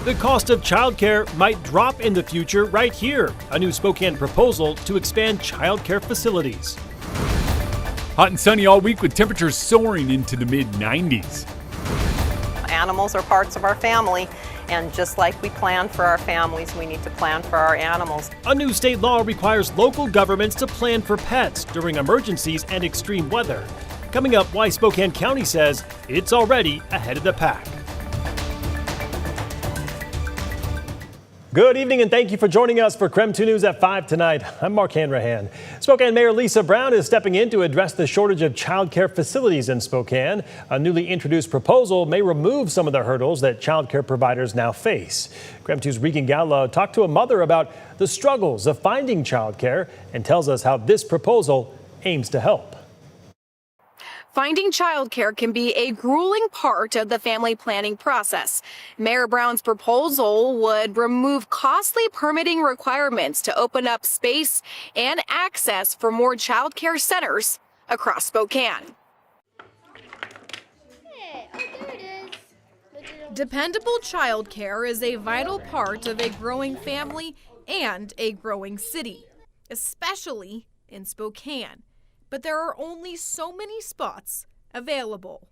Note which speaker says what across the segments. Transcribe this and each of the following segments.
Speaker 1: The cost of childcare might drop in the future right here. A new Spokane proposal to expand childcare facilities.
Speaker 2: Hot and sunny all week with temperatures soaring into the mid-90s.
Speaker 3: Animals are parts of our family, and just like we plan for our families, we need to plan for our animals.
Speaker 1: A new state law requires local governments to plan for pets during emergencies and extreme weather. Coming up, why Spokane County says it's already ahead of the pack. Good evening and thank you for joining us for KREM 2 News at 5 tonight. I'm Mark Hanrahan. Spokane Mayor Lisa Brown is stepping in to address the shortage of child care facilities in Spokane. A newly introduced proposal may remove some of the hurdles that child care providers now face. KREM 2's Regan Gallo talked to a mother about the struggles of finding child care and tells us how this proposal aims to help.
Speaker 4: Finding childcare can be a grueling part of the family planning process. Mayor Brown's proposal would remove costly permitting requirements to open up space and access for more childcare centers across Spokane. Dependable childcare is a vital part of a growing family and a growing city, especially in Spokane. But there are only so many spots available.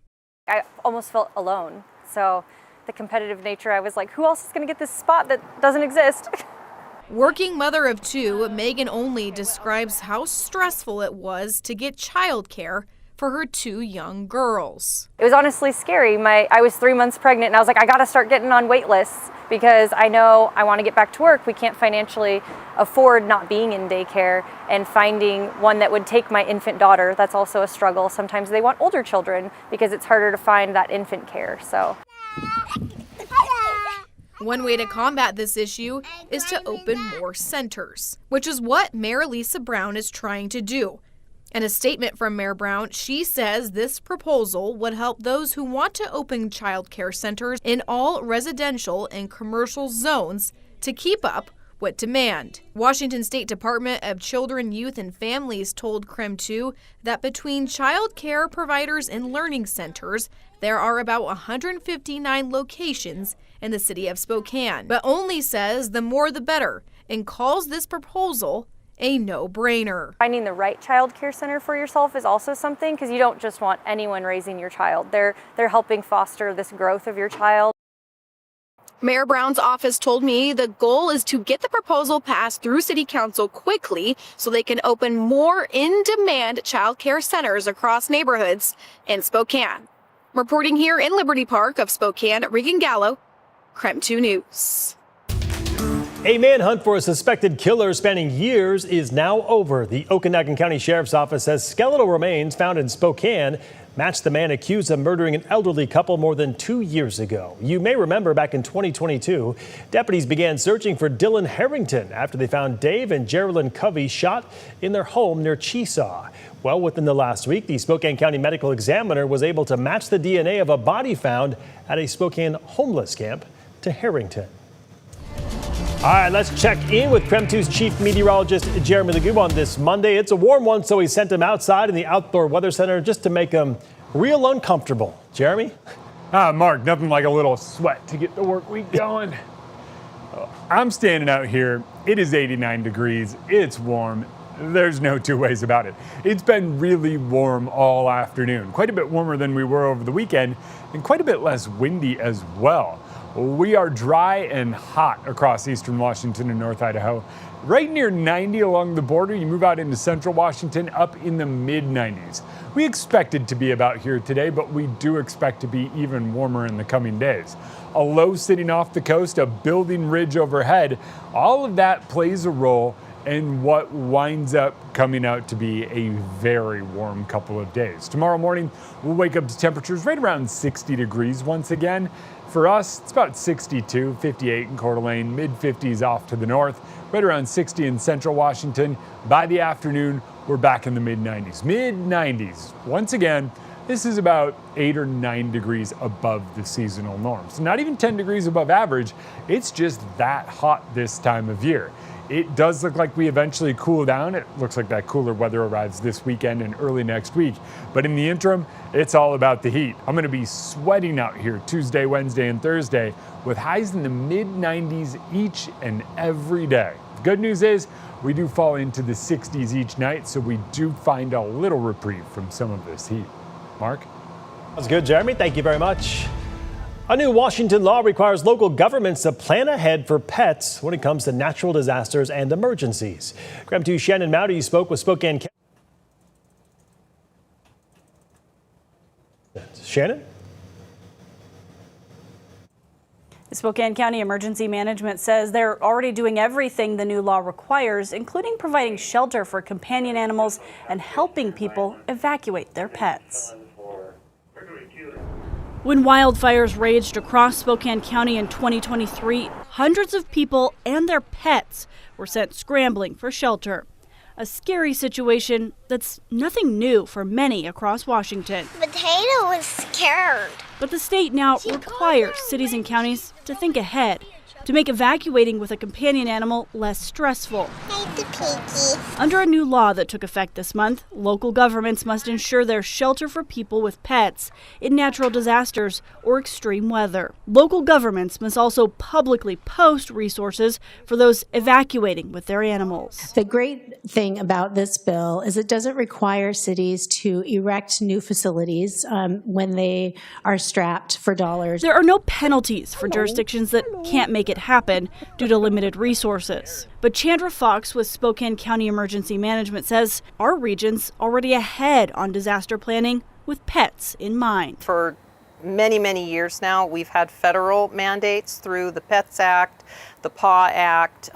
Speaker 5: I almost felt alone. So the competitive nature, I was like, who else is going to get this spot that doesn't exist?
Speaker 4: Working mother of two, Megan Only describes how stressful it was to get childcare for her two young girls.
Speaker 5: It was honestly scary. I was 3 months pregnant and I was like, I got to start getting on wait lists because I know I want to get back to work. We can't financially afford not being in daycare, and finding one that would take my infant daughter, that's also a struggle. Sometimes they want older children because it's harder to find that infant care. So
Speaker 4: one way to combat this issue is to open more centers, which is what Mayor Lisa Brown is trying to do. In a statement from Mayor Brown, she says this proposal would help those who want to open child care centers in all residential and commercial zones to keep up with demand. Washington State Department of Children, Youth, and Families told KREM 2 that between child care providers and learning centers, there are about 159 locations in the city of Spokane. But Only says the more the better and calls this proposal a no-brainer.
Speaker 5: Finding the right child care center for yourself is also something, because you don't just want anyone raising your child. They're helping foster this growth of your child.
Speaker 4: Mayor Brown's office told me the goal is to get the proposal passed through City Council quickly so they can open more in-demand child care centers across neighborhoods in Spokane. Reporting here in Liberty Park of Spokane, Regan Gallo, KREM 2 News.
Speaker 1: A manhunt for a suspected killer spanning years is now over. The Okanagan County Sheriff's Office says skeletal remains found in Spokane match the man accused of murdering an elderly couple more than 2 years ago. You may remember back in 2022, deputies began searching for Dylan Harrington after they found Dave and Geraldine Covey shot in their home near Chesaw. Well, within the last week, the Spokane County Medical Examiner was able to match the DNA of a body found at a Spokane homeless camp to Harrington. All right, let's check in with KREM 2's chief meteorologist, Jeremy Legube, on this Monday. It's a warm one, so we sent him outside in the Outdoor Weather Center just to make him real uncomfortable. Jeremy?
Speaker 2: Mark, nothing like a little sweat to get the work week going. I'm standing out here. It is 89 degrees. It's warm. There's no two ways about it. It's been really warm all afternoon, quite a bit warmer than we were over the weekend, and quite a bit less windy as well. We are dry and hot across eastern Washington and North Idaho. Right near 90 along the border, you move out into central Washington, up in the mid-90s. We expected to be about here today, but we do expect to be even warmer in the coming days. A low sitting off the coast, a building ridge overhead, all of that plays a role in what winds up coming out to be a very warm couple of days. Tomorrow morning, we'll wake up to temperatures right around 60 degrees once again. For us, it's about 62, 58 in Coeur d'Alene, mid-50s off to the north, right around 60 in central Washington. By the afternoon, we're back in the mid-90s. Mid-90s. Once again, this is about 8 or 9 degrees above the seasonal norm. So not even 10 degrees above average. It's just that hot this time of year. It does look like we eventually cool down. It looks like that cooler weather arrives this weekend and early next week. But in the interim, it's all about the heat. I'm going to be sweating out here Tuesday, Wednesday, and Thursday with highs in the mid-90s each and every day. The good news is we do fall into the 60s each night, so we do find a little reprieve from some of this heat. Mark?
Speaker 1: That's good, Jeremy. Thank you very much. A new Washington law requires local governments to plan ahead for pets when it comes to natural disasters and emergencies. KREM 2 Shannon Mowdy spoke with Spokane County. Shannon?
Speaker 6: Spokane County Emergency Management says they're already doing everything the new law requires, including providing shelter for companion animals and helping people evacuate their pets. When wildfires raged across Spokane County in 2023, hundreds of people and their pets were sent scrambling for shelter. A scary situation that's nothing new for many across Washington.
Speaker 7: Potato was scared.
Speaker 6: But the state now requires cities and counties to think ahead, to make evacuating with a companion animal less stressful.
Speaker 7: Hey, the piggy.
Speaker 6: Under a new law that took effect this month, local governments must ensure there's shelter for people with pets in natural disasters or extreme weather. Local governments must also publicly post resources for those evacuating with their animals.
Speaker 8: The great thing about this bill is it doesn't require cities to erect new facilities when they are strapped for dollars.
Speaker 6: There are no penalties for jurisdictions that can't make it happen due to limited resources. But Chandra Fox with Spokane County Emergency Management says our region's already ahead on disaster planning with pets in mind.
Speaker 3: For many, many years now, we've had federal mandates through the PETS Act, the PAW Act,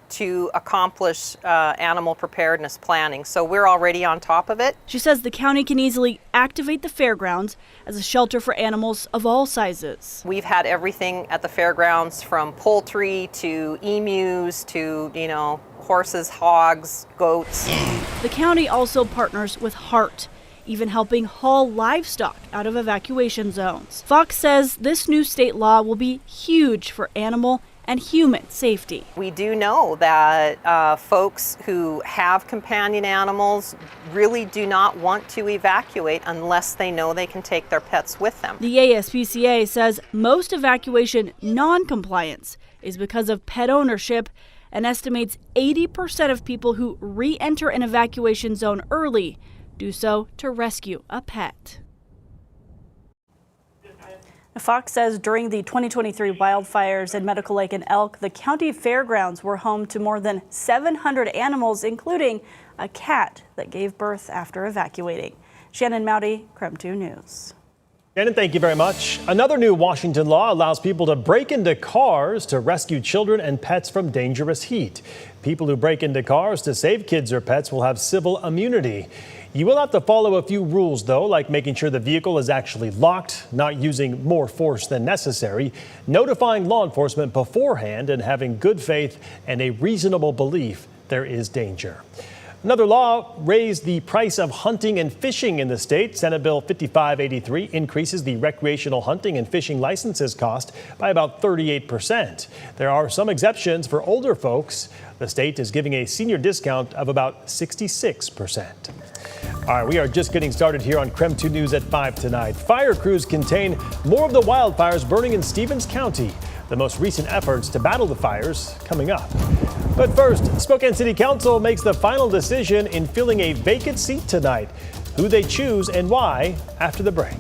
Speaker 3: to accomplish animal preparedness planning. So we're already on top of it.
Speaker 6: She says the county can easily activate the fairgrounds as a shelter for animals of all sizes.
Speaker 3: We've had everything at the fairgrounds from poultry to emus to, horses, hogs, goats.
Speaker 6: The county also partners with HEART, even helping haul livestock out of evacuation zones. Fox says this new state law will be huge for animal and human safety.
Speaker 3: We do know that folks who have companion animals really do not want to evacuate unless they know they can take their pets with them.
Speaker 6: The ASPCA says most evacuation non-compliance is because of pet ownership and estimates 80% of people who re-enter an evacuation zone early do so to rescue a pet. Fox says during the 2023 wildfires in Medical Lake and Elk, the county fairgrounds were home to more than 700 animals, including a cat that gave birth after evacuating. Shannon Mowdy, KREM 2 News.
Speaker 1: Shannon, thank you very much. Another new Washington law allows people to break into cars to rescue children and pets from dangerous heat. People who break into cars to save kids or pets will have civil immunity. You will have to follow a few rules, though, like making sure the vehicle is actually locked, not using more force than necessary, notifying law enforcement beforehand, and having good faith and a reasonable belief there is danger. Another law raised the price of hunting and fishing in the state. Senate Bill 5583 increases the recreational hunting and fishing licenses cost by about 38%. There are some exceptions for older folks. The state is giving a senior discount of about 66%. All right, we are just getting started here on KREM 2 News at 5 tonight. Fire crews contain more of the wildfires burning in Stevens County. The most recent efforts to battle the fires coming up. But first, Spokane City Council makes the final decision in filling a vacant seat tonight. Who they choose and why after the break.